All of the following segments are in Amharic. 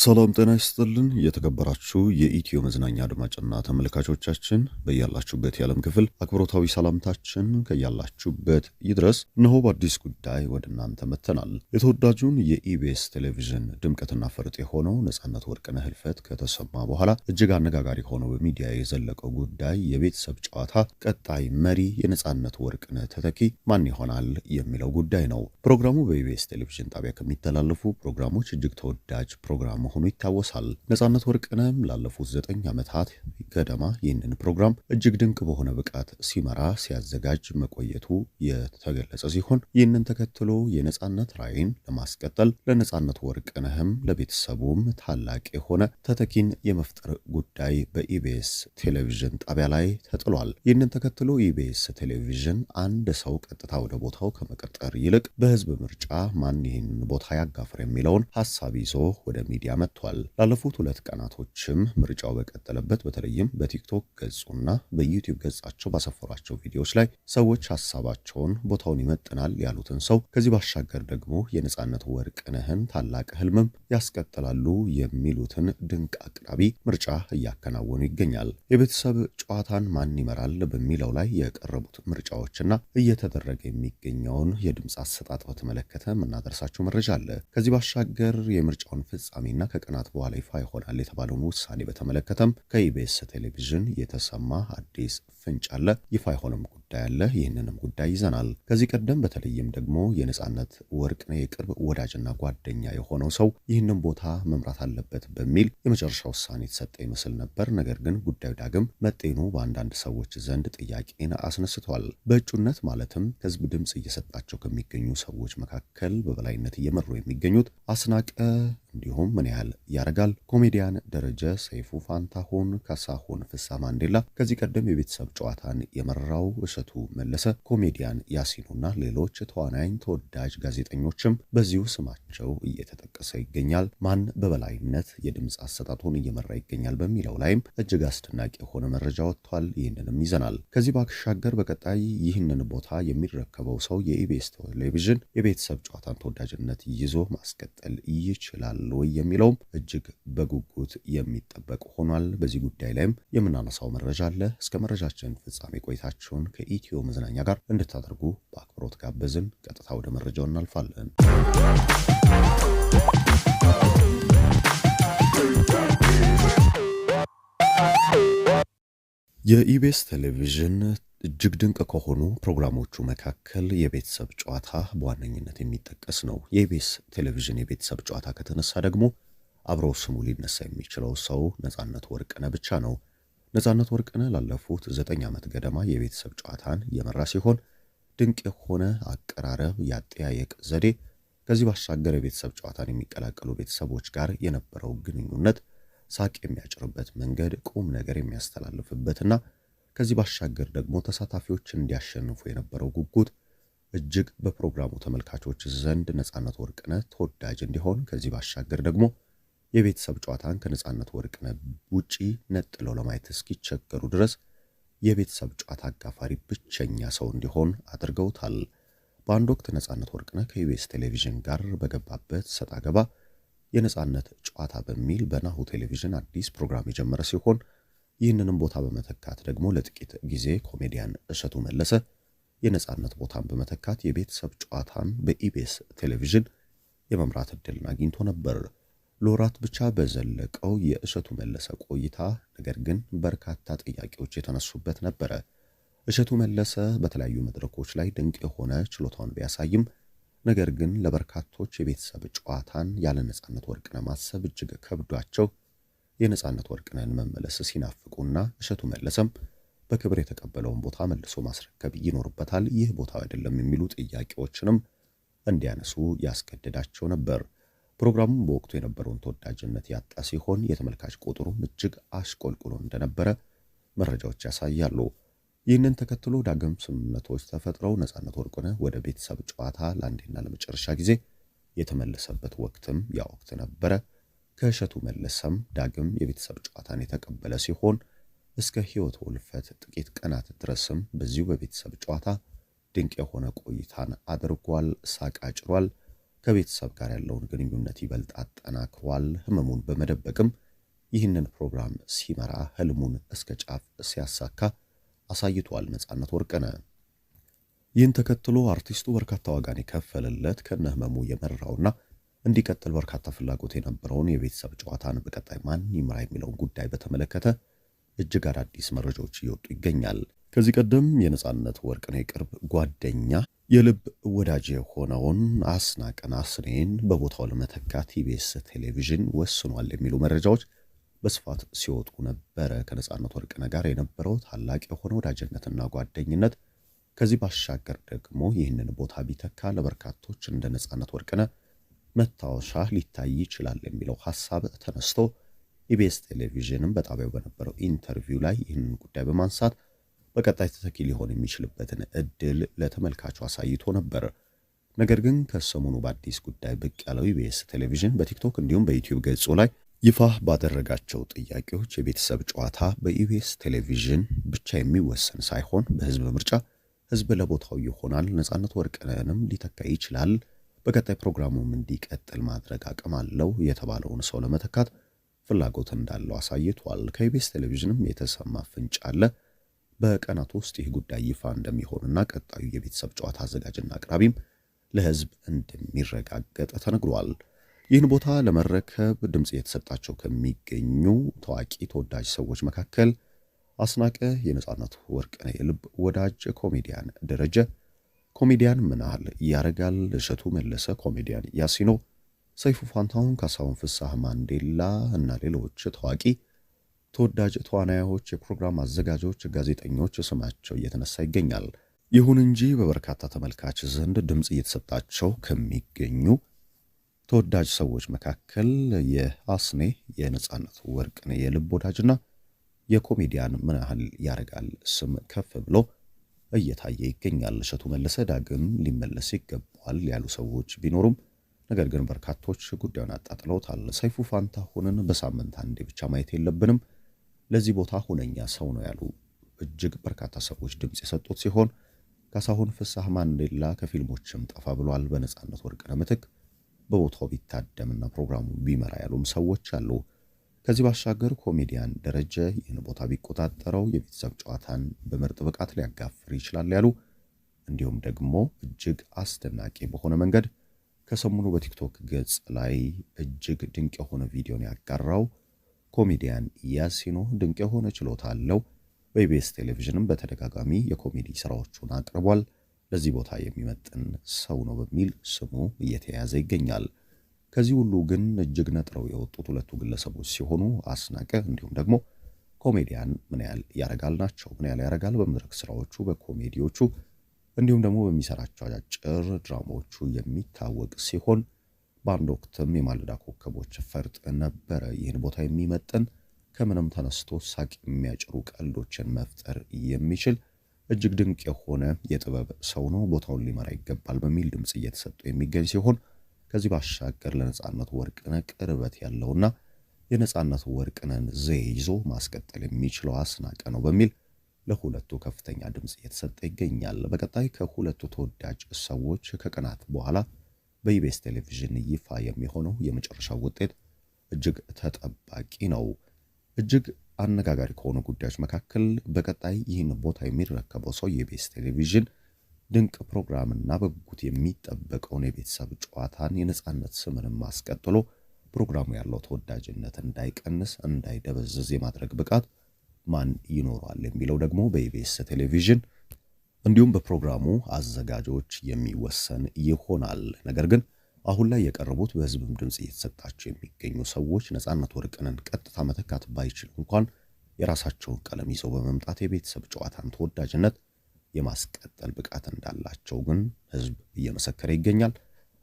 ሰላም ጤና ይስጥልን የተከበራችሁ የኢትዮ መዝናኛ አድማጭና ተመልካቾቻችን በያላችሁበት የዓለም ክፍል አክብሮታዊ ሰላምታችን ከያላችሁበት ይድረስ። እነሆ በአዲስ ጉዳይ ወደ እናንተ መጥተናል። የተወዳጁን የኢቢኤስ ቴሌቪዥን ድምቀትና ፈርጥ የሆነው ነጻነት ወርቅነህ ህልፈት ከተሰማ በኋላ እጅግ አነጋጋሪ ሆነው በሚዲያ የዘለቀው ጉዳይ የቤተሰብ ጨዋታ ቀጣይ መሪ የነጻነት ወርቅነህ ተተኪ ማን ይሆናል የሚለው ጉዳይ ነው። ፕሮግራሙ በኢቢኤስ ቴሌቪዥን ጣቢያ ከሚተላለፉ ፕሮግራሞች እጅግ ተወዳጅ ፕሮግራም መሆኑ ይታወሳል። ነጻነት ወርቅነህም ላለፉት 9 ዓመታት ገደማ ይህንን ፕሮግራም እጅግ ድንቅ በሆነ ብቃት ሲመራ ሲያዘጋጅ መቆየቱ የተገለጸ ሲሆን ይህንን ተከትሎ የነጻነት ራዕይን ለማስቀጠል ለነጻነት ወርቅነህም ለቤተሰቡም ታላቅ የሆነ ተተኪን የመፍጠር ጉዳይ በኢቢኤስ ቴሌቪዥን ጣቢያ ላይ ተጥሏል። ይህንን ተከትሎ ኢቢኤስ ቴሌቪዥን አንድ ሰው ቀጥታ ወደ ቦታው ከመቀጠር ይልቅ በህዝብ ምርጫ ማን ይህንን ቦታ ያጋፍር የሚለውን ሐሳብ ይዞ ወደ ሚዲያ መጥቷል። ላለፉት 2 ቀናቶችም ምርጫው በቀጠለበት በተለይም በቲክቶክ ገጹና በዩቲዩብ ገጻቸው ባሰፈሯቸው ቪዲዮዎች ላይ ሰዎች ሐሳባቸውን ቦታውን ይመጥናል ያሉትን ሰው ከዚህ ባሻገር ደግሞ የነጻነት ወርቅነህን ታላቅ ህልምም ያስቀጥላሉ የሚሉትን ድንቅ አቅራቢ ምርጫ እያከናወኑ ይገኛል። የቤተሰብ ጨዋታን ማን ይመራል በሚለው ላይ የቀረቡት ምርጫዎችና እየተደረገ የሚገኘውን የድምፅ አሰጣጥ በተመለከተ የምናደርሳቸው መረጃ አለ። ከዚህ ባሻገር የምርጫውን ፍጻሜና ከቀናት በኋላ ይፋ ይሆናል የተባለውን ውሳኔ በተመለከተም ከኢቢኤስ ቴሌቪዥን የተሰማ አዲስ ፍንጭ አለ። ይፋ የሆነም ጉዳይ አለ። ይህንንም ጉዳይ ይዘናል። ከዚህ ቀደም በተለይም ደግሞ የነጻነት ወርቅነህ የቅርብ ወዳጅና ጓደኛ የሆነው ሰው ይህንን ቦታ መምራት አለበት በሚል የመጨረሻ ውሳኔ የተሰጠ ይመስል ነበር። ነገር ግን ጉዳዩ ዳግም መጤኑ በአንዳንድ ሰዎች ዘንድ ጥያቄን አስነስቷል። በእጩነት ማለትም ህዝብ ድምፅ እየሰጣቸው ከሚገኙ ሰዎች መካከል በበላይነት እየመሩ የሚገኙት አስናቀ እንዲሁም ምን ያህል ያረጋል፣ ኮሜዲያን ደረጀ ሰይፉ፣ ፋንታሁን ካሳሁን፣ ፍስሐ ማንዴላ፣ ከዚህ ቀደም የቤተሰብ ጨዋታን የመራው እሸቱ መለሰ፣ ኮሜዲያን ያሲኑና ሌሎች ተዋናኝ ተወዳጅ ጋዜጠኞችም በዚሁ ስማቸው እየተጠቀሰ ይገኛል። ማን በበላይነት የድምፅ አሰጣጡን እየመራ ይገኛል በሚለው ላይም እጅግ አስደናቂ የሆነ መረጃ ወጥቷል። ይህንንም ይዘናል። ከዚህ ባሻገር በቀጣይ ይህንን ቦታ የሚረከበው ሰው የኢቢኤስ ቴሌቪዥን የቤተሰብ ጨዋታን ተወዳጅነት ይዞ ማስቀጠል ይችላል ወይ የሚለውም እጅግ በጉጉት የሚጠበቅ ሆኗል። በዚህ ጉዳይ ላይም የምናነሳው መረጃ አለ። እስከ መረጃችን ፍጻሜ ቆይታችሁን ከኢትዮ መዝናኛ ጋር እንድታደርጉ በአክብሮት ጋበዝን። ቀጥታ ወደ መረጃው እናልፋለን። የኢቢኤስ ቴሌቪዥን እጅግ ድንቅ ከሆኑ ፕሮግራሞቹ መካከል የቤተሰብ ጨዋታ በዋነኝነት የሚጠቀስ ነው። የኢቢኤስ ቴሌቪዥን የቤተሰብ ጨዋታ ከተነሳ ደግሞ አብረው ስሙ ሊነሳ የሚችለው ሰው ነጻነት ወርቅነህ ብቻ ነው። ነጻነት ወርቅነህ ላለፉት 9 ዓመት ገደማ የቤተሰብ ጨዋታን የመራ ሲሆን ድንቅ የሆነ አቀራረብ፣ ያጠያየቅ ዘዴ፣ ከዚህ ባሻገር የቤተሰብ ጨዋታን የሚቀላቀሉ ቤተሰቦች ጋር የነበረው ግንኙነት ሳቅ የሚያጭርበት መንገድ፣ ቁም ነገር የሚያስተላልፍበትና ከዚህ ባሻገር ደግሞ ተሳታፊዎች እንዲያሸንፉ የነበረው ጉጉት እጅግ በፕሮግራሙ ተመልካቾች ዘንድ ነጻነት ወርቅነህ ተወዳጅ እንዲሆን፣ ከዚህ ባሻገር ደግሞ የቤተሰብ ጨዋታን ከነጻነት ወርቅነህ ውጪ ነጥለው ለማየት እስኪቸገሩ ድረስ የቤተሰብ ጨዋታ አጋፋሪ ብቸኛ ሰው እንዲሆን አድርገውታል። በአንድ ወቅት ነጻነት ወርቅነህ ከኢቢኤስ ቴሌቪዥን ጋር በገባበት ሰጣ ገባ የነጻነት ጨዋታ በሚል በናሁ ቴሌቪዥን አዲስ ፕሮግራም የጀመረ ሲሆን ይህንንም ቦታ በመተካት ደግሞ ለጥቂት ጊዜ ኮሜዲያን እሸቱ መለሰ የነጻነት ቦታን በመተካት የቤተሰብ ጨዋታን በኢቢኤስ ቴሌቪዥን የመምራት ዕድልን አግኝቶ ነበር። ለወራት ብቻ በዘለቀው የእሸቱ መለሰ ቆይታ ነገር ግን በርካታ ጥያቄዎች የተነሱበት ነበረ። እሸቱ መለሰ በተለያዩ መድረኮች ላይ ድንቅ የሆነ ችሎታውን ቢያሳይም ነገር ግን ለበርካቶች የቤተሰብ ጨዋታን ያለ ነጻነት ወርቅነህ ማሰብ እጅግ ከብዷቸው የነጻነት ወርቅነህን መመለስ ሲናፍቁና እሸቱ መለሰም በክብር የተቀበለውን ቦታ መልሶ ማስረከብ ይኖርበታል፣ ይህ ቦታው አይደለም የሚሉ ጥያቄዎችንም እንዲያነሱ ያስገድዳቸው ነበር። ፕሮግራሙ በወቅቱ የነበረውን ተወዳጅነት ያጣ ሲሆን የተመልካች ቁጥሩም እጅግ አሽቆልቁሎ እንደነበረ መረጃዎች ያሳያሉ። ይህንን ተከትሎ ዳግም ስምምነቶች ተፈጥረው ነጻነት ወርቅነህ ወደ ቤተሰብ ጨዋታ ለአንዴና ለመጨረሻ ጊዜ የተመለሰበት ወቅትም ያ ወቅት ነበረ። ከእሸቱ መለሰም ዳግም የቤተሰብ ጨዋታን የተቀበለ ሲሆን እስከ ሕይወቱ ሕልፈት ጥቂት ቀናት ድረስም በዚሁ በቤተሰብ ጨዋታ ድንቅ የሆነ ቆይታን አድርጓል። ሳቅ አጭሯል። ከቤተሰብ ጋር ያለውን ግንኙነት ይበልጥ አጠናክሯል። ህመሙን በመደበቅም ይህንን ፕሮግራም ሲመራ ህልሙን እስከ ጫፍ ሲያሳካ አሳይቷል ነጻነት ወርቅነህ። ይህን ተከትሎ አርቲስቱ በርካታ ዋጋን የከፈለለት ከነህመሙ የመራውና እንዲቀጥል በርካታ ፍላጎት የነበረውን የቤተሰብ ጨዋታን በቀጣይ ማን ይምራ የሚለውን ጉዳይ በተመለከተ እጅግ አዳዲስ መረጃዎች እየወጡ ይገኛል። ከዚህ ቀደም የነጻነት ወርቅነህ የቅርብ ጓደኛ የልብ ወዳጅ የሆነውን አስናቀን አስኔን በቦታው ለመተካት ኢቢኤስ ቴሌቪዥን ወስኗል የሚሉ መረጃዎች በስፋት ሲወጡ ነበረ። ከነጻነት ወርቅነህ ጋር የነበረው ታላቅ የሆነ ወዳጅነትና ጓደኝነት ከዚህ ባሻገር ደግሞ ይህንን ቦታ ቢተካ ለበርካቶች እንደ ነጻነት ወርቅነህ መታወሻ ሊታይ ይችላል የሚለው ሐሳብ ተነስቶ ኢቢኤስ ቴሌቪዥንም በጣቢያው በነበረው ኢንተርቪው ላይ ይህንን ጉዳይ በማንሳት በቀጣይ ተተኪ ሊሆን የሚችልበትን እድል ለተመልካቹ አሳይቶ ነበር። ነገር ግን ከሰሞኑ በአዲስ ጉዳይ ብቅ ያለው ኢቢኤስ ቴሌቪዥን በቲክቶክ እንዲሁም በዩቲዩብ ገጹ ላይ ይፋ ባደረጋቸው ጥያቄዎች የቤተሰብ ጨዋታ በኢቢኤስ ቴሌቪዥን ብቻ የሚወሰን ሳይሆን በህዝብ ምርጫ ህዝብ ለቦታው ይሆናል፣ ነጻነት ወርቅነህንም ሊተካ ይችላል፣ በቀጣይ ፕሮግራሙም እንዲቀጥል ማድረግ አቅም አለው የተባለውን ሰው ለመተካት ፍላጎት እንዳለው አሳይቷል። ከኢቢኤስ ቴሌቪዥንም የተሰማ ፍንጭ አለ። በቀናት ውስጥ ይህ ጉዳይ ይፋ እንደሚሆንና ቀጣዩ የቤተሰብ ጨዋታ አዘጋጅና አቅራቢም ለህዝብ እንደሚረጋገጥ ተነግሯል። ይህን ቦታ ለመረከብ ድምጽ የተሰጣቸው ከሚገኙ ታዋቂ ተወዳጅ ሰዎች መካከል አስናቀ የነጻነት ወርቅነህ የልብ ወዳጅ፣ ኮሜዲያን ደረጀ፣ ኮሜዲያን ምናህል ያረጋል፣ እሸቱ መለሰ፣ ኮሜዲያን ያሲኖ፣ ሰይፉ ፋንታሁን፣ ካሳሁን ፍሳህ ማንዴላ እና ሌሎች ታዋቂ ተወዳጅ ተዋናዮች፣ የፕሮግራም አዘጋጆች፣ ጋዜጠኞች ስማቸው እየተነሳ ይገኛል። ይሁን እንጂ በበርካታ ተመልካች ዘንድ ድምጽ እየተሰጣቸው ከሚገኙ ተወዳጅ ሰዎች መካከል የአስኔ የነጻነት ወርቅነህ የልብ ወዳጅና የኮሜዲያን ምናህል ያረጋል ስም ከፍ ብሎ እየታየ ይገኛል። እሸቱ መለሰ ዳግም ሊመለስ ይገባል ያሉ ሰዎች ቢኖሩም ነገር ግን በርካቶች ጉዳዩን አጣጥለውታል። ሰይፉ ፋንታሁንን በሳምንት አንዴ ብቻ ማየት የለብንም፣ ለዚህ ቦታ ሁነኛ ሰው ነው ያሉ እጅግ በርካታ ሰዎች ድምጽ የሰጡት ሲሆን ካሳሁን ፍሳህ ማንዴላ ከፊልሞችም ጠፋ ብሏል። በነጻነት ወርቅነህ ምትክ በቦታው ቢታደምና ፕሮግራሙ ቢመራ ያሉም ሰዎች አሉ። ከዚህ ባሻገር ኮሜዲያን ደረጀ ይህን ቦታ ቢቆጣጠረው የቤተሰብ ጨዋታን በምርጥ ብቃት ሊያጋፍር ይችላል ያሉ፣ እንዲሁም ደግሞ እጅግ አስደናቂ በሆነ መንገድ ከሰሞኑ በቲክቶክ ገጽ ላይ እጅግ ድንቅ የሆነ ቪዲዮን ያጋራው ኮሜዲያን ያሲኖ ድንቅ የሆነ ችሎታ አለው፣ በኢቢኤስ ቴሌቪዥንም በተደጋጋሚ የኮሜዲ ስራዎቹን አቅርቧል፣ ለዚህ ቦታ የሚመጥን ሰው ነው በሚል ስሙ እየተያዘ ይገኛል። ከዚህ ሁሉ ግን እጅግ ነጥረው የወጡት ሁለቱ ግለሰቦች ሲሆኑ አስናቀ እንዲሁም ደግሞ ኮሜዲያን ምናህል ያረጋል ናቸው። ምናህል ያረጋል በመድረክ ስራዎቹ፣ በኮሜዲዎቹ እንዲሁም ደግሞ በሚሰራቸው አጫጭር ድራማዎቹ የሚታወቅ ሲሆን በአንድ ወቅትም የማለዳ ኮከቦች ፈርጥ ነበረ። ይህን ቦታ የሚመጥን ከምንም ተነስቶ ሳቅ የሚያጭሩ ቀልዶችን መፍጠር የሚችል እጅግ ድንቅ የሆነ የጥበብ ሰው ነው፣ ቦታውን ሊመራ ይገባል በሚል ድምጽ እየተሰጡ የሚገኝ ሲሆን ከዚህ ባሻገር ለነጻነት ወርቅነህ ቅርበት ያለውና የነጻነት ወርቅነህን ዘዬ ይዞ ማስቀጠል የሚችለው አስናቀ ነው በሚል ለሁለቱ ከፍተኛ ድምጽ እየተሰጠ ይገኛል። በቀጣይ ከሁለቱ ተወዳጅ ሰዎች ከቀናት በኋላ በኢቢኤስ ቴሌቪዥን ይፋ የሚሆነው የመጨረሻው ውጤት እጅግ ተጠባቂ ነው። እጅግ አነጋጋሪ ከሆኑ ጉዳዮች መካከል በቀጣይ ይህን ቦታ የሚረከበው ሰው የኢቢኤስ ቴሌቪዥን ድንቅ ፕሮግራምና በጉጉት የሚጠበቀውን የቤተሰብ ጨዋታን የነጻነት ስምንም ማስቀጥሎ ፕሮግራሙ ያለው ተወዳጅነት እንዳይቀንስ እንዳይደበዝዝ የማድረግ ብቃት ማን ይኖራል የሚለው ደግሞ በኢቢኤስ ቴሌቪዥን እንዲሁም በፕሮግራሙ አዘጋጆች የሚወሰን ይሆናል። ነገር ግን አሁን ላይ የቀረቡት በህዝብም ድምጽ እየተሰጣቸው የሚገኙ ሰዎች ነጻነት ወርቅነህን ቀጥታ መተካት ባይችሉ እንኳን የራሳቸውን ቀለም ይዘው በመምጣት የቤተሰብ ጨዋታን ተወዳጅነት የማስቀጠል ብቃት እንዳላቸው ግን ህዝብ እየመሰከረ ይገኛል።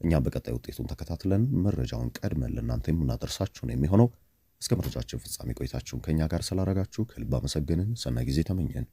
እኛም በቀጣይ ውጤቱን ተከታትለን መረጃውን ቀድመን ለእናንተ የምናደርሳችሁ ነው የሚሆነው። እስከ መረጃችን ፍጻሜ ቆይታችሁን ከኛ ጋር ስላደረጋችሁ ከልብ አመሰግንን። ሰናይ ጊዜ ተመኘን።